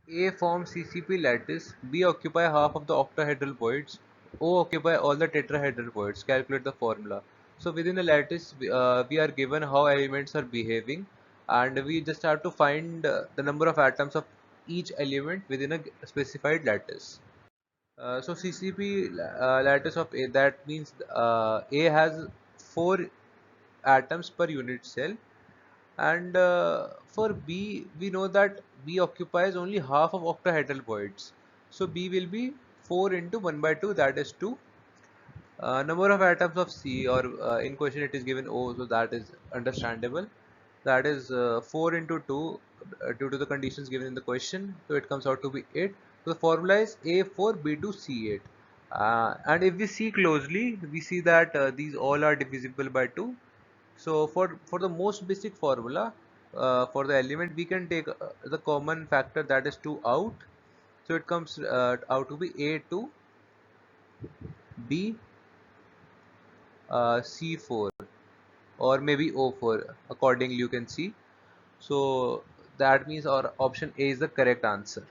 A forms CCP lattice, B occupy half of the octahedral voids, O occupy all the tetrahedral voids. Calculate the formula. So within the lattice, we are given how elements are behaving, and we just have to find the number of atoms of each element within a specified lattice. So CCP lattice of A, that means A has 4 atoms per unit cell, and for B we know that B occupies only half of octahedral voids. So B will be 4 into 1 by 2, that is 2. Number of atoms of C, or in question it is given O, so that is understandable. That is 4 into 2 due to the conditions given in the question, so it comes out to be 8. So the formula is A4B2C8. And if we see closely, we see that these all are divisible by 2. So for the most basic formula, for the element, we can take the common factor, that is 2 out. So it comes out to be A2 B C4, or maybe O4, accordingly you can see. So that means our option A is the correct answer.